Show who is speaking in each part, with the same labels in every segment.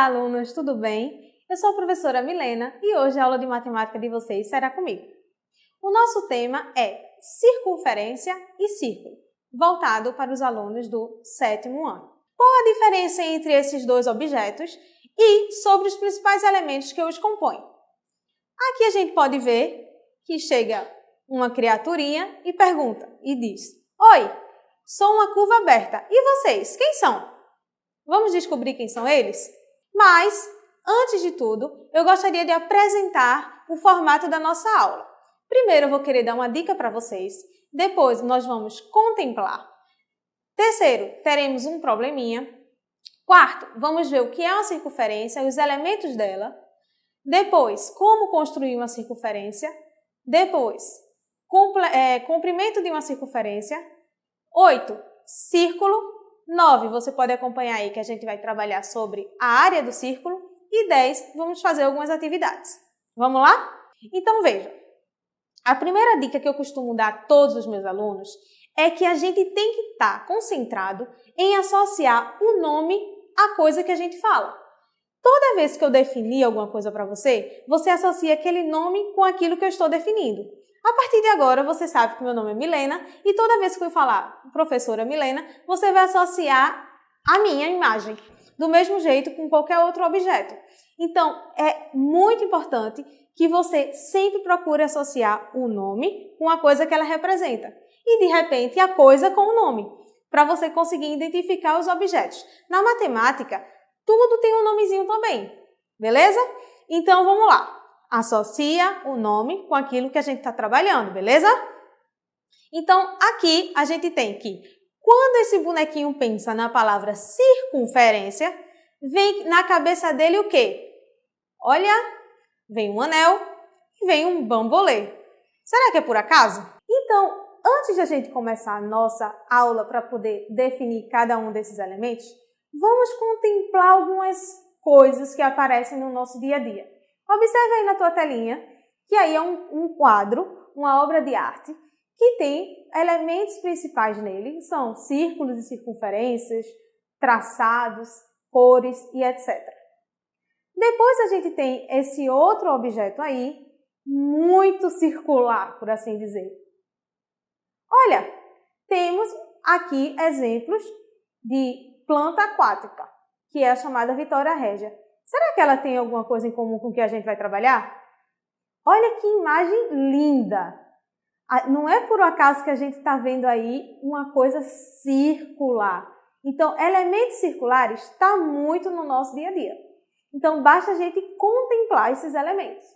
Speaker 1: Olá, alunos, tudo bem? Eu sou a professora Milena e hoje a aula de matemática de vocês será comigo. O nosso tema é circunferência e círculo, voltado para os alunos do 7º ano. Qual a diferença entre esses dois objetos e sobre os principais elementos que os compõem? Aqui a gente pode ver que chega uma criaturinha e pergunta e diz: Oi, sou uma curva aberta. E vocês, quem são? Vamos descobrir quem são eles? Mas, antes de tudo, eu gostaria de apresentar o formato da nossa aula. Primeiro eu vou querer dar uma dica para vocês, depois nós vamos contemplar. Terceiro, teremos um probleminha. Quarto, vamos ver o que é uma circunferência e os elementos dela. Depois, como construir uma circunferência. Depois, comprimento de uma circunferência. 8, círculo. 9, você pode acompanhar aí que a gente vai trabalhar sobre a área do círculo. E 10, vamos fazer algumas atividades. Vamos lá? Então veja, a primeira dica que eu costumo dar a todos os meus alunos é que a gente tem que estar concentrado em associar o nome à coisa que a gente fala. Toda vez que eu definir alguma coisa para você, você associa aquele nome com aquilo que eu estou definindo. A partir de agora, você sabe que meu nome é Milena e toda vez que eu falar professora Milena, você vai associar a minha imagem, do mesmo jeito com qualquer outro objeto. Então, é muito importante que você sempre procure associar o nome com a coisa que ela representa e, de repente, a coisa com o nome, para você conseguir identificar os objetos. Na matemática, tudo tem um nomezinho também, beleza? Então, vamos lá. Associa o nome com aquilo que a gente está trabalhando, beleza? Então, aqui a gente tem que, quando esse bonequinho pensa na palavra circunferência, vem na cabeça dele o quê? Olha, vem um anel e vem um bambolê. Será que é por acaso? Então, antes de a gente começar a nossa aula para poder definir cada um desses elementos, vamos contemplar algumas coisas que aparecem no nosso dia a dia. Observe aí na tua telinha, que aí é um quadro, uma obra de arte, que tem elementos principais nele, são círculos e circunferências, traçados, cores e etc. Depois a gente tem esse outro objeto aí, muito circular, por assim dizer. Olha, temos aqui exemplos de planta aquática, que é a chamada Vitória Régia. Será que ela tem alguma coisa em comum com o que a gente vai trabalhar? Olha que imagem linda! Não é por acaso que a gente está vendo aí uma coisa circular. Então, elementos circulares estão muito no nosso dia a dia. Então, basta a gente contemplar esses elementos.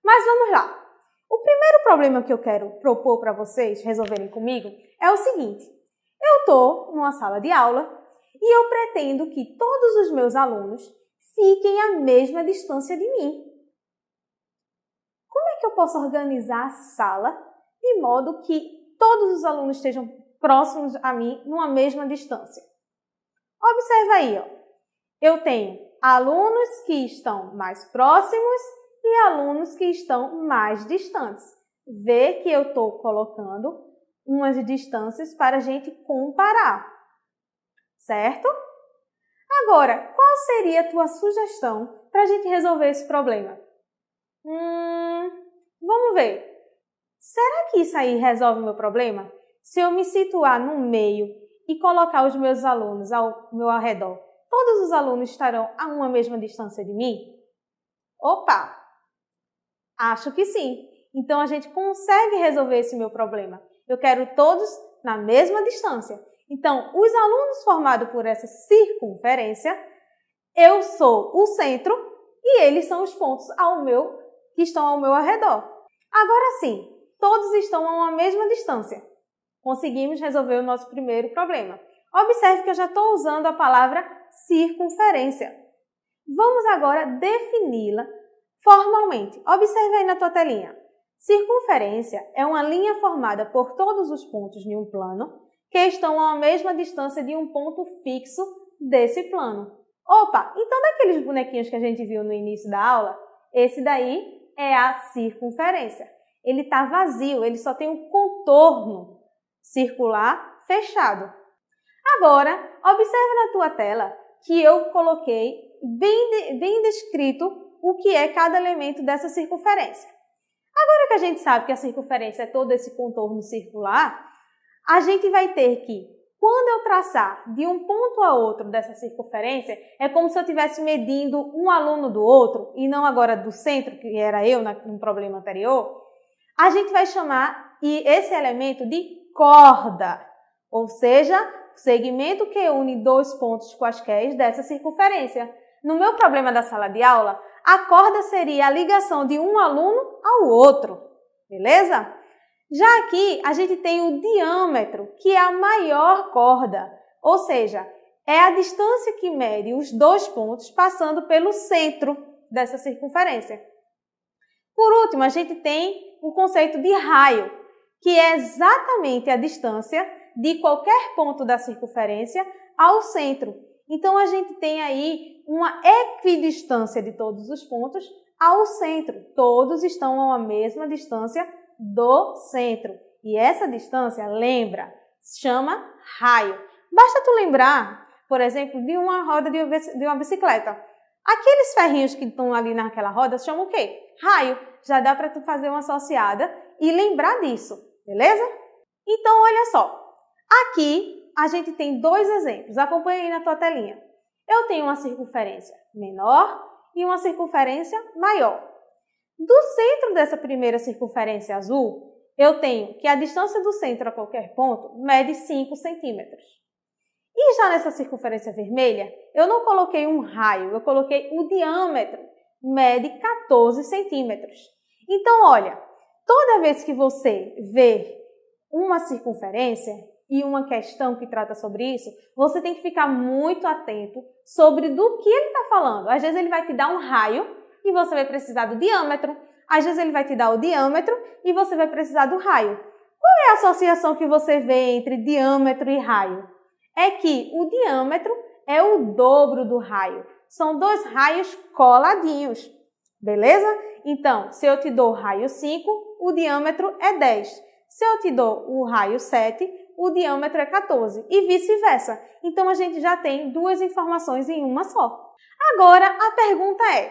Speaker 1: Mas vamos lá. O primeiro problema que eu quero propor para vocês resolverem comigo é o seguinte. Eu estou numa sala de aula e eu pretendo que todos os meus alunos fiquem à mesma distância de mim. Como é que eu posso organizar a sala de modo que todos os alunos estejam próximos a mim numa mesma distância? Observa aí, ó. Eu tenho alunos que estão mais próximos e alunos que estão mais distantes. Vê que eu estou colocando umas distâncias para a gente comparar, certo? Agora, qual seria a tua sugestão para a gente resolver esse problema? Vamos ver. Será que isso aí resolve o meu problema? Se eu me situar no meio e colocar os meus alunos ao meu redor, todos os alunos estarão a uma mesma distância de mim? Opa! Acho que sim. Então, a gente consegue resolver esse meu problema. Eu quero todos na mesma distância. Então, os alunos formados por essa circunferência, eu sou o centro e eles são os pontos que estão ao meu redor. Agora sim, todos estão a uma mesma distância. Conseguimos resolver o nosso primeiro problema. Observe que eu já estou usando a palavra circunferência. Vamos agora defini-la formalmente. Observe aí na tua telinha. Circunferência é uma linha formada por todos os pontos de um plano que estão a uma mesma distância de um ponto fixo desse plano. Opa, então daqueles bonequinhos que a gente viu no início da aula, esse daí é a circunferência. Ele está vazio, ele só tem um contorno circular fechado. Agora, observe na tua tela que eu coloquei bem descrito o que é cada elemento dessa circunferência. Agora que a gente sabe que a circunferência é todo esse contorno circular, a gente vai ter que, quando eu traçar de um ponto a outro dessa circunferência, é como se eu estivesse medindo um aluno do outro, e não agora do centro, que era eu no problema anterior, a gente vai chamar esse elemento de corda, ou seja, o segmento que une dois pontos quaisquer dessa circunferência. No meu problema da sala de aula, a corda seria a ligação de um aluno ao outro, beleza? Já aqui, a gente tem o diâmetro, que é a maior corda, ou seja, é a distância que mede os dois pontos passando pelo centro dessa circunferência. Por último, a gente tem o conceito de raio, que é exatamente a distância de qualquer ponto da circunferência ao centro. Então, a gente tem aí uma equidistância de todos os pontos ao centro. Todos estão a uma mesma distância do centro. E essa distância, lembra, se chama raio. Basta tu lembrar, por exemplo, de uma roda de uma bicicleta. Aqueles ferrinhos que estão ali naquela roda se chamam o quê? Raio. Já dá para tu fazer uma associada e lembrar disso, beleza? Então, olha só. Aqui, a gente tem dois exemplos. Acompanha aí na tua telinha. Eu tenho uma circunferência menor e uma circunferência maior. Do centro dessa primeira circunferência azul, eu tenho que a distância do centro a qualquer ponto mede 5 centímetros. E já nessa circunferência vermelha, eu não coloquei um raio, eu coloquei o diâmetro, mede 14 centímetros. Então, olha, toda vez que você vê uma circunferência e uma questão que trata sobre isso, você tem que ficar muito atento sobre do que ele está falando. Às vezes ele vai te dar um raio e você vai precisar do diâmetro. Às vezes ele vai te dar o diâmetro e você vai precisar do raio. Qual é a associação que você vê entre diâmetro e raio? É que o diâmetro é o dobro do raio. São dois raios coladinhos, beleza? Então, se eu te dou o raio 5, o diâmetro é 10. Se eu te dou o raio 7, o diâmetro é 14 e vice-versa. Então, a gente já tem duas informações em uma só. Agora, a pergunta é,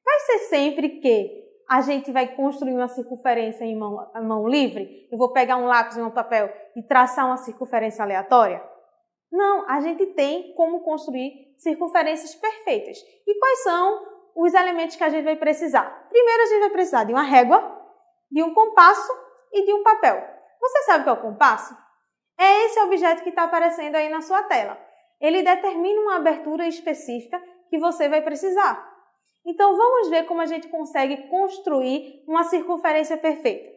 Speaker 1: vai ser sempre que a gente vai construir uma circunferência em mão livre? Eu vou pegar um lápis e um papel e traçar uma circunferência aleatória? Não, a gente tem como construir circunferências perfeitas. E quais são os elementos que a gente vai precisar? Primeiro, a gente vai precisar de uma régua, de um compasso e de um papel. Você sabe o que é o compasso? É esse objeto que está aparecendo aí na sua tela. Ele determina uma abertura específica que você vai precisar. Então, vamos ver como a gente consegue construir uma circunferência perfeita.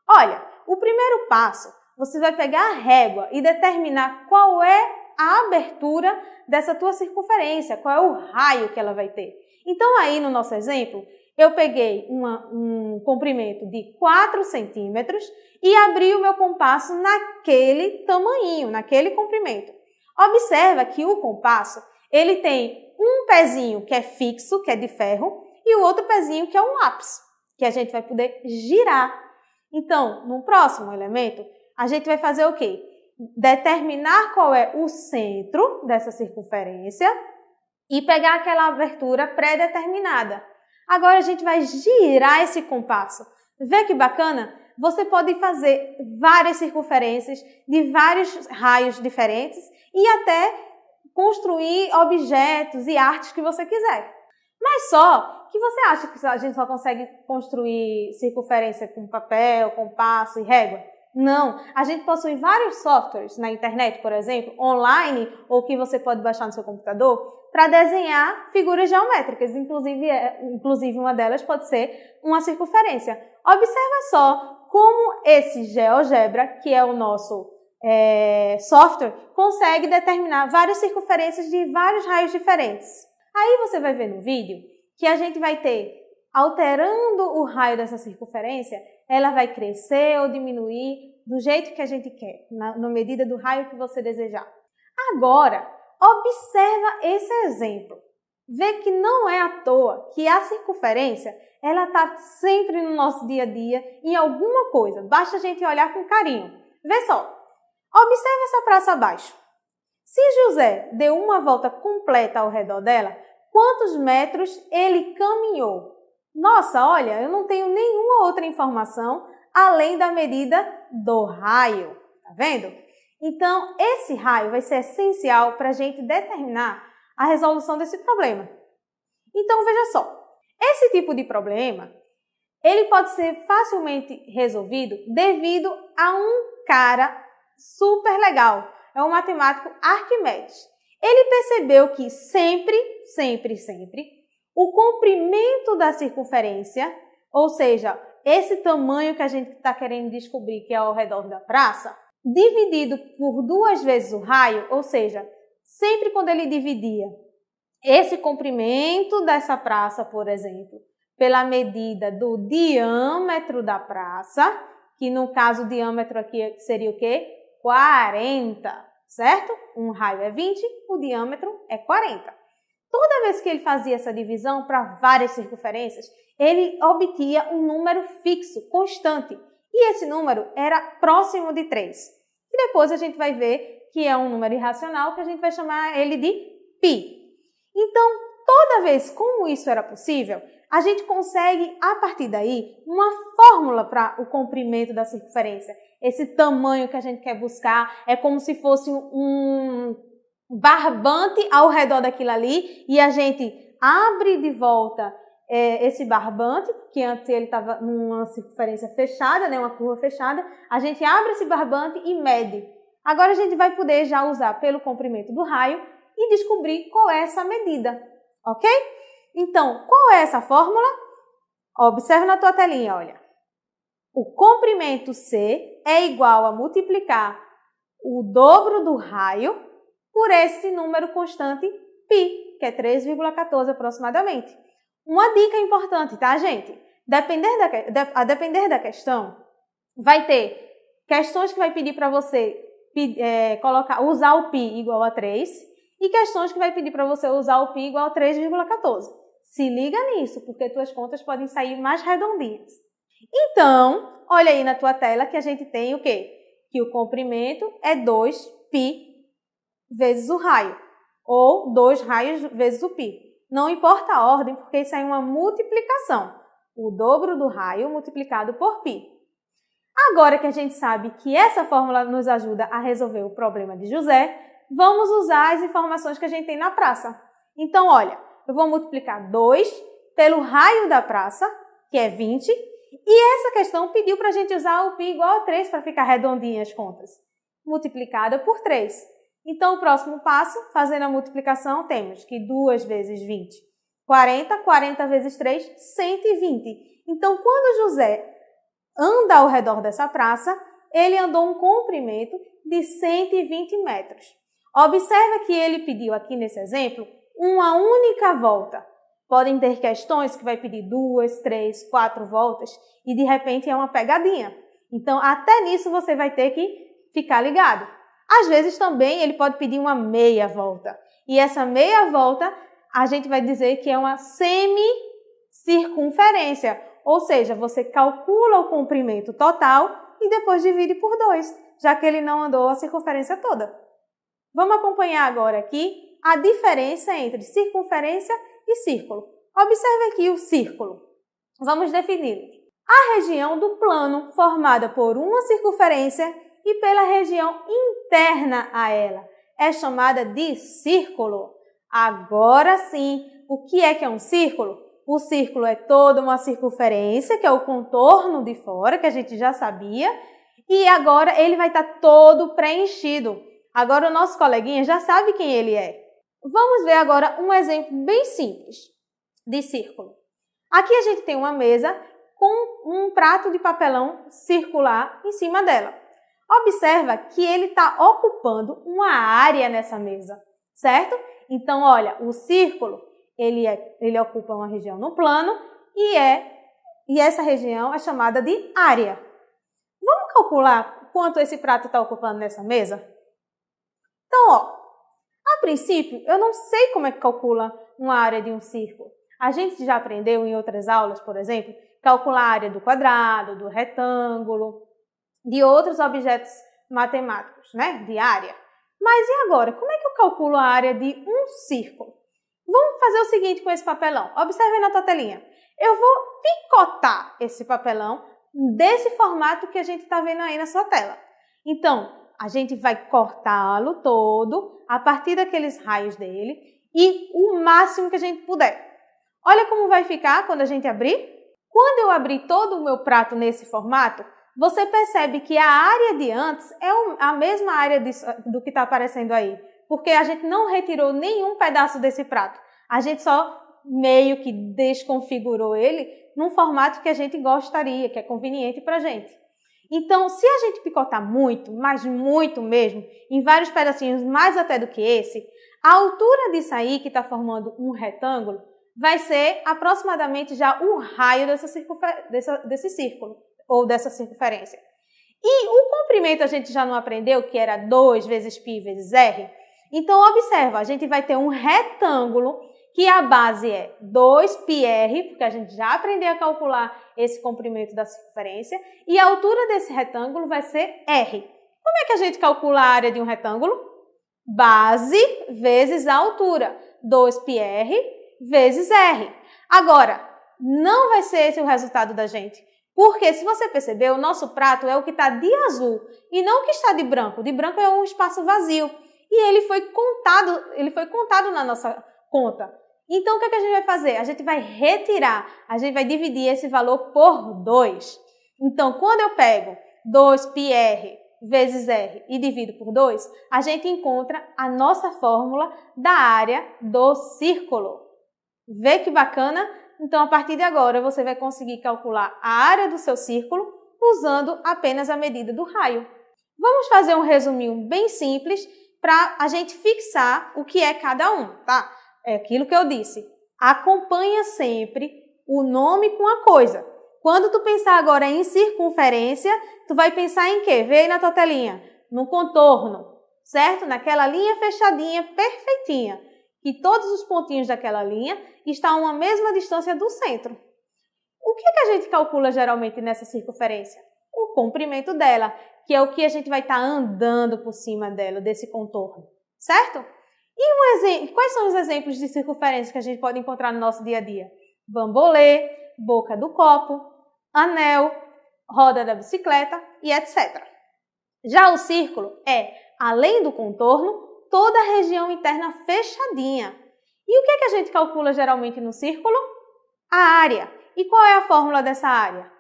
Speaker 1: Olha, o primeiro passo, você vai pegar a régua e determinar qual é a abertura dessa tua circunferência, qual é o raio que ela vai ter. Então, aí no nosso exemplo, eu peguei um comprimento de 4 centímetros e abri o meu compasso naquele tamanhinho, naquele comprimento. Observa que o compasso, ele tem um pezinho que é fixo, que é de ferro, e o outro pezinho que é um lápis, que a gente vai poder girar. Então, no próximo elemento, a gente vai fazer o quê? Determinar qual é o centro dessa circunferência e pegar aquela abertura pré-determinada. Agora, a gente vai girar esse compasso. Vê que bacana? Você pode fazer várias circunferências de vários raios diferentes e até construir objetos e artes que você quiser. Mas só que você acha que a gente só consegue construir circunferência com papel, compasso e régua? Não, a gente possui vários softwares na internet, por exemplo, online, ou que você pode baixar no seu computador, para desenhar figuras geométricas, inclusive uma delas pode ser uma circunferência. Observa só como esse GeoGebra, que é o nosso software, consegue determinar várias circunferências de vários raios diferentes. Aí você vai ver no vídeo que a gente vai ter, alterando o raio dessa circunferência, ela vai crescer ou diminuir do jeito que a gente quer, na medida do raio que você desejar. Agora, observa esse exemplo. Vê que não é à toa que a circunferência, ela está sempre no nosso dia a dia, em alguma coisa. Basta a gente olhar com carinho. Vê só. Observa essa praça abaixo. Se José deu uma volta completa ao redor dela, quantos metros ele caminhou? Nossa, olha, eu não tenho nenhuma outra informação além da medida do raio, tá vendo? Então, esse raio vai ser essencial para a gente determinar a resolução desse problema. Então, veja só, esse tipo de problema, ele pode ser facilmente resolvido devido a um cara super legal, é o matemático Arquimedes. Ele percebeu que sempre, o comprimento da circunferência, ou seja, esse tamanho que a gente está querendo descobrir que é ao redor da praça, dividido por 2 vezes o raio, ou seja, sempre quando ele dividia esse comprimento dessa praça, por exemplo, pela medida do diâmetro da praça, que no caso o diâmetro aqui seria o quê? 40, certo? Um raio é 20, o diâmetro é 40. Toda vez que ele fazia essa divisão para várias circunferências, ele obtinha um número fixo, constante, e esse número era próximo de 3. E depois a gente vai ver que é um número irracional, que a gente vai chamar ele de π. Então, toda vez como isso era possível, a gente consegue, a partir daí, uma fórmula para o comprimento da circunferência. Esse tamanho que a gente quer buscar é como se fosse um barbante ao redor daquilo ali e a gente abre de volta esse barbante, que antes ele estava numa circunferência fechada, né, uma curva fechada, a gente abre esse barbante e mede. Agora a gente vai poder já usar pelo comprimento do raio e descobrir qual é essa medida, ok? Então, qual é essa fórmula? Observe na tua telinha, olha. O comprimento C é igual a multiplicar o dobro do raio por esse número constante π, que é 3,14 aproximadamente. Uma dica importante, tá, gente? A depender da questão, vai ter questões que vai pedir para você usar o π igual a 3 e questões que vai pedir para você usar o π igual a 3,14. Se liga nisso, porque tuas contas podem sair mais redondinhas. Então, olha aí na tua tela que a gente tem o quê? Que o comprimento é 2π vezes o raio, ou 2 raios vezes o π. Não importa a ordem, porque isso é uma multiplicação. O dobro do raio multiplicado por π. Agora que a gente sabe que essa fórmula nos ajuda a resolver o problema de José, vamos usar as informações que a gente tem na praça. Então, olha, eu vou multiplicar 2 pelo raio da praça, que é 20, e essa questão pediu para a gente usar o π igual a 3 para ficar redondinha as contas, multiplicada por 3. Então, o próximo passo, fazendo a multiplicação, temos que 2 vezes 20, 40, 40 vezes 3, 120. Então, quando José anda ao redor dessa praça, ele andou um comprimento de 120 metros. Observa que ele pediu aqui nesse exemplo uma única volta. Podem ter questões que vai pedir 2, 3, 4 voltas e de repente é uma pegadinha. Então, até nisso você vai ter que ficar ligado. Às vezes também ele pode pedir uma meia volta. E essa meia volta a gente vai dizer que é uma semicircunferência. Ou seja, você calcula o comprimento total e depois divide por 2, já que ele não andou a circunferência toda. Vamos acompanhar agora aqui a diferença entre circunferência e círculo. Observe aqui o círculo. Vamos defini-lo. A região do plano formada por uma circunferência e pela região interna a ela é chamada de círculo. Agora sim, o que é um círculo? O círculo é toda uma circunferência, que é o contorno de fora, que a gente já sabia, e agora ele vai estar todo preenchido. Agora o nosso coleguinha já sabe quem ele é. Vamos ver agora um exemplo bem simples de círculo. Aqui a gente tem uma mesa com um prato de papelão circular em cima dela. Observa que ele está ocupando uma área nessa mesa, certo? Então, olha, o círculo, ele ocupa uma região no plano e essa região é chamada de área. Vamos calcular quanto esse prato está ocupando nessa mesa? Então, ó, a princípio, eu não sei como é que calcula uma área de um círculo. A gente já aprendeu em outras aulas, por exemplo, calcular a área do quadrado, do retângulo, de outros objetos matemáticos, né, de área. Mas e agora? Como é que eu calculo a área de um círculo? Vamos fazer o seguinte com esse papelão. Observe na tua telinha. Eu vou picotar esse papelão desse formato que a gente está vendo aí na sua tela. Então, a gente vai cortá-lo todo a partir daqueles raios dele e o máximo que a gente puder. Olha como vai ficar quando a gente abrir. Quando eu abrir todo o meu prato nesse formato, você percebe que a área de antes é a mesma área do que está aparecendo aí, porque a gente não retirou nenhum pedaço desse prato. A gente só meio que desconfigurou ele num formato que a gente gostaria, que é conveniente para a gente. Então, se a gente picotar muito, mas muito mesmo, em vários pedacinhos, mais até do que esse, a altura disso aí, que está formando um retângulo, vai ser aproximadamente já o raio desse círculo, ou dessa circunferência. E o comprimento a gente já não aprendeu, que era 2 vezes π vezes r? Então, observa, a gente vai ter um retângulo que a base é 2πr, porque a gente já aprendeu a calcular esse comprimento da circunferência, e a altura desse retângulo vai ser r. Como é que a gente calcula a área de um retângulo? Base vezes a altura, 2πr vezes r. Agora, não vai ser esse o resultado da gente, porque se você perceber, o nosso prato é o que está de azul e não o que está de branco. De branco é um espaço vazio e ele foi contado na nossa conta. Então, o que é que a gente vai fazer? A gente vai retirar, a gente vai dividir esse valor por 2. Então, quando eu pego 2πr vezes r e divido por 2, a gente encontra a nossa fórmula da área do círculo. Vê que bacana? Então, a partir de agora, você vai conseguir calcular a área do seu círculo usando apenas a medida do raio. Vamos fazer um resuminho bem simples para a gente fixar o que é cada um, tá? É aquilo que eu disse. Acompanha sempre o nome com a coisa. Quando tu pensar agora em circunferência, tu vai pensar em quê? Vê aí na tua telinha. No contorno, certo? Naquela linha fechadinha, perfeitinha. Que todos os pontinhos daquela linha estão a uma mesma distância do centro. O que a gente calcula geralmente nessa circunferência? O comprimento dela, que é o que a gente vai estar andando por cima dela, desse contorno, certo? E quais são os exemplos de circunferência que a gente pode encontrar no nosso dia a dia? Bambolê, boca do copo, anel, roda da bicicleta e etc. Já o círculo é, além do contorno, toda a região interna fechadinha. E o que a gente calcula geralmente no círculo? A área. E qual é a fórmula dessa área?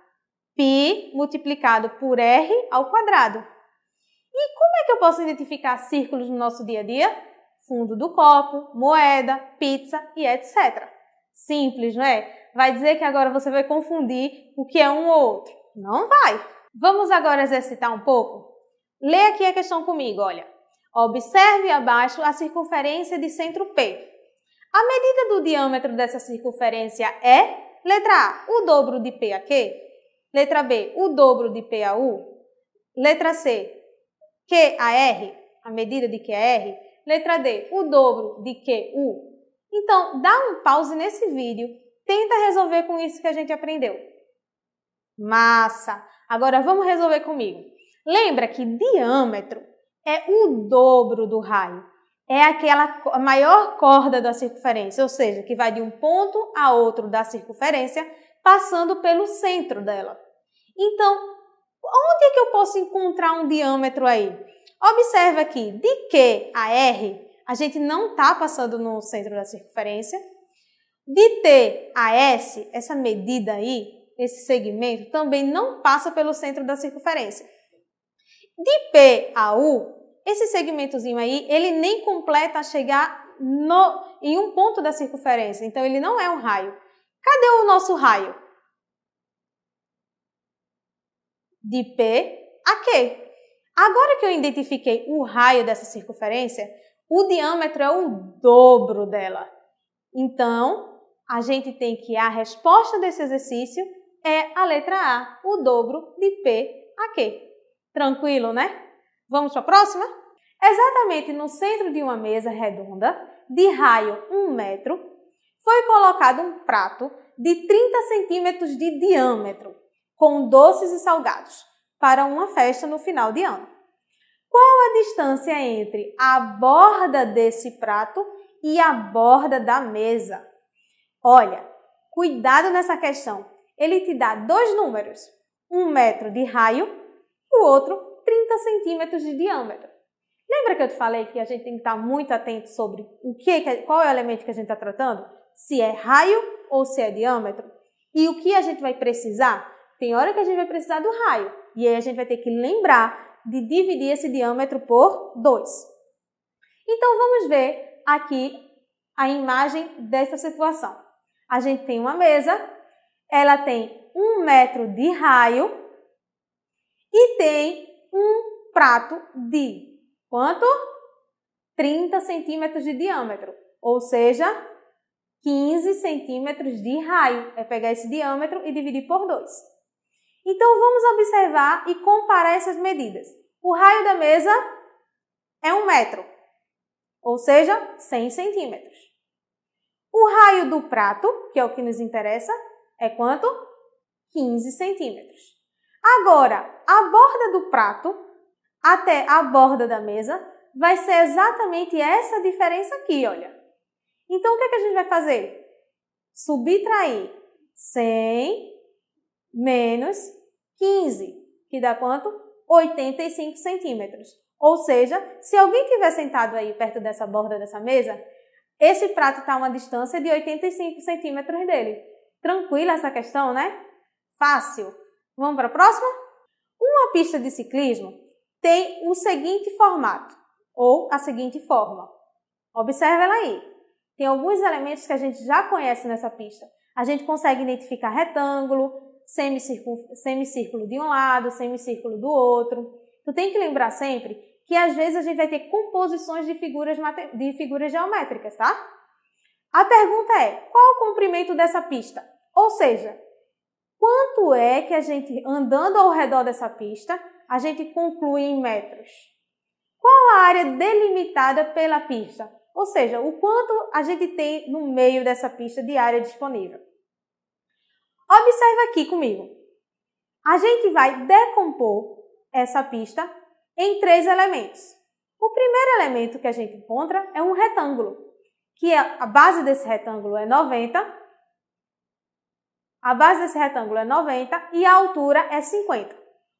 Speaker 1: π multiplicado por r ao quadrado. E como é que eu posso identificar círculos no nosso dia a dia? Fundo do copo, moeda, pizza e etc. Simples, não é? Vai dizer que agora você vai confundir o que é um ou outro. Não vai. Vamos agora exercitar um pouco? Lê aqui a questão comigo, olha. Observe abaixo a circunferência de centro P. A medida do diâmetro dessa circunferência é, letra A, o dobro de P a Q. Letra B, o dobro de P a U. Letra C, Q a R, a medida de Q a R. Letra D, o dobro de QU. Então, dá um pause nesse vídeo, tenta resolver com isso que a gente aprendeu. Massa! Agora vamos resolver comigo. Lembra que diâmetro é o dobro do raio. É a maior corda da circunferência, ou seja, que vai de um ponto a outro da circunferência, passando pelo centro dela. Então, onde é que eu posso encontrar um diâmetro aí? Observa aqui, de Q a R, a gente não está passando no centro da circunferência. De T a S, essa medida aí, esse segmento, também não passa pelo centro da circunferência. De P a U, esse segmentozinho aí, ele nem completa a chegar em um ponto da circunferência, então ele não é um raio. Cadê o nosso raio? De P a Q. Agora que eu identifiquei o raio dessa circunferência, o diâmetro é o dobro dela. Então, a gente tem que a resposta desse exercício é a letra A, o dobro de P a Q. Tranquilo, né? Vamos para a próxima? Exatamente no centro de uma mesa redonda, de raio 1 metro, foi colocado um prato de 30 centímetros de diâmetro, com doces e salgados, para uma festa no final de ano. Qual a distância entre a borda desse prato e a borda da mesa? Olha, cuidado nessa questão. Ele te dá dois números, 1 metro de raio e o outro 30 centímetros de diâmetro. Lembra que eu te falei que a gente tem que estar muito atento sobre qual é o elemento que a gente está tratando? Se é raio ou se é diâmetro? E o que a gente vai precisar? Tem hora que a gente vai precisar do raio. E aí a gente vai ter que lembrar de dividir esse diâmetro por 2. Então vamos ver aqui a imagem dessa situação. A gente tem uma mesa, ela tem 1 metro de raio e tem um prato de quanto? 30 centímetros de diâmetro, ou seja, 15 centímetros de raio. É pegar esse diâmetro e dividir por 2. Então, vamos observar e comparar essas medidas. O raio da mesa é 1 metro, ou seja, 100 centímetros. O raio do prato, que é o que nos interessa, é quanto? 15 centímetros. Agora, a borda do prato até a borda da mesa vai ser exatamente essa diferença aqui, olha. Então, o que é que a gente vai fazer? Subtrair 100 menos 15, que dá quanto? 85 centímetros. Ou seja, se alguém estiver sentado aí perto dessa borda dessa mesa, esse prato está a uma distância de 85 centímetros dele. Tranquila essa questão, né? Fácil. Vamos para a próxima? Uma pista de ciclismo tem o seguinte formato, ou a seguinte forma. Observe ela aí. Tem alguns elementos que a gente já conhece nessa pista. A gente consegue identificar retângulo, semicírculo de um lado, semicírculo do outro. Tu tem que lembrar sempre que às vezes a gente vai ter composições de figuras geométricas, tá? A pergunta é, qual é o comprimento dessa pista? Ou seja, quanto é que a gente, andando ao redor dessa pista, a gente conclui em metros? Qual a área delimitada pela pista? Ou seja, o quanto a gente tem no meio dessa pista de área disponível. Observe aqui comigo. A gente vai decompor essa pista em 3 elementos. O primeiro elemento que a gente encontra é um retângulo, que a base desse retângulo é 90, a base desse retângulo é 90 e a altura é 50.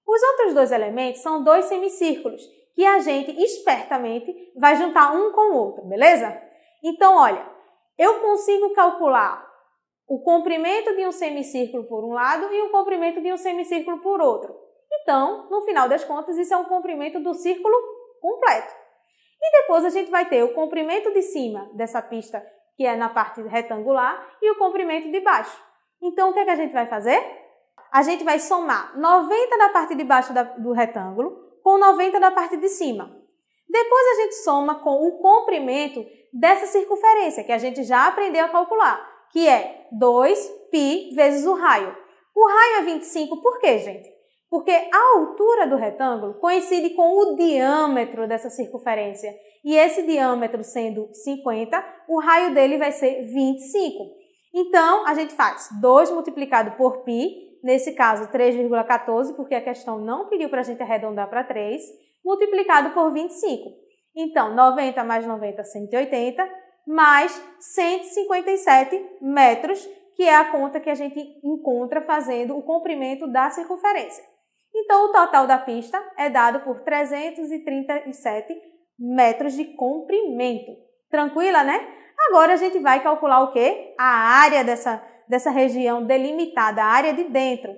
Speaker 1: Os outros 2 elementos são 2 semicírculos, que a gente espertamente vai juntar um com o outro, beleza? Então, olha, eu consigo calcular o comprimento de um semicírculo por um lado e o comprimento de um semicírculo por outro. Então, no final das contas, isso é um comprimento do círculo completo. E depois a gente vai ter o comprimento de cima dessa pista, que é na parte retangular, e o comprimento de baixo. Então, o que é que a gente vai fazer? A gente vai somar 90 da parte de baixo do retângulo com 90 da parte de cima. Depois a gente soma com o comprimento dessa circunferência, que a gente já aprendeu a calcular, que é 2π vezes o raio. O raio é 25, por quê, gente? Porque a altura do retângulo coincide com o diâmetro dessa circunferência. E esse diâmetro sendo 50, o raio dele vai ser 25. Então, a gente faz 2 multiplicado por π, nesse caso 3,14, porque a questão não pediu para a gente arredondar para 3, multiplicado por 25. Então, 90 mais 90, 180, mais 157 metros, que é a conta que a gente encontra fazendo o comprimento da circunferência. Então, o total da pista é dado por 337 metros de comprimento. Tranquila, né? Agora a gente vai calcular o quê? A área dessa região delimitada, a área de dentro.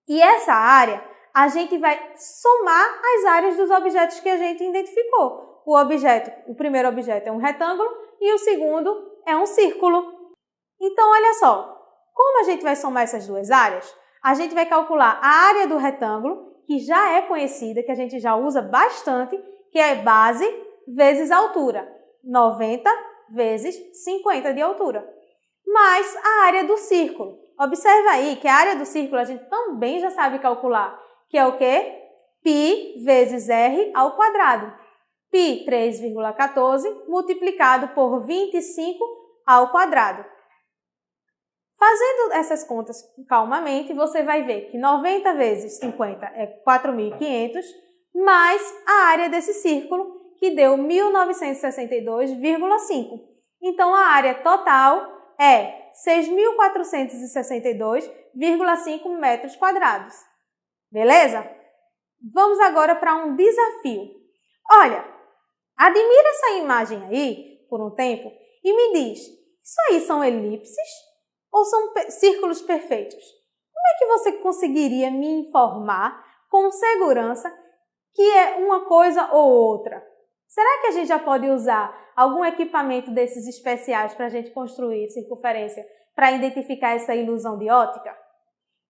Speaker 1: E essa área, a gente vai somar as áreas dos objetos que a gente identificou. O primeiro objeto é um retângulo e o segundo é um círculo. Então, olha só, como a gente vai somar essas 2 áreas? A gente vai calcular a área do retângulo, que já é conhecida, que a gente já usa bastante, que é base vezes altura. 90 vezes 50 de altura. Mais a área do círculo. Observa aí que a área do círculo a gente também já sabe calcular, que é o quê? Π vezes R ao quadrado. Π, 3,14, multiplicado por 25 ao quadrado. Fazendo essas contas calmamente, você vai ver que 90 vezes 50 é 4.500, mais a área desse círculo, que deu 1962,5. Então, a área total é 6.462,5 metros quadrados. Beleza? Vamos agora para um desafio. Olha, admira essa imagem aí por um tempo e me diz, isso aí são elipses ou são círculos perfeitos? Como é que você conseguiria me informar com segurança que é uma coisa ou outra? Será que a gente já pode usar algum equipamento desses especiais para a gente construir circunferência para identificar essa ilusão de ótica?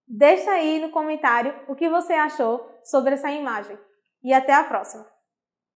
Speaker 1: Deixa aí no comentário o que você achou sobre essa imagem. E até a próxima!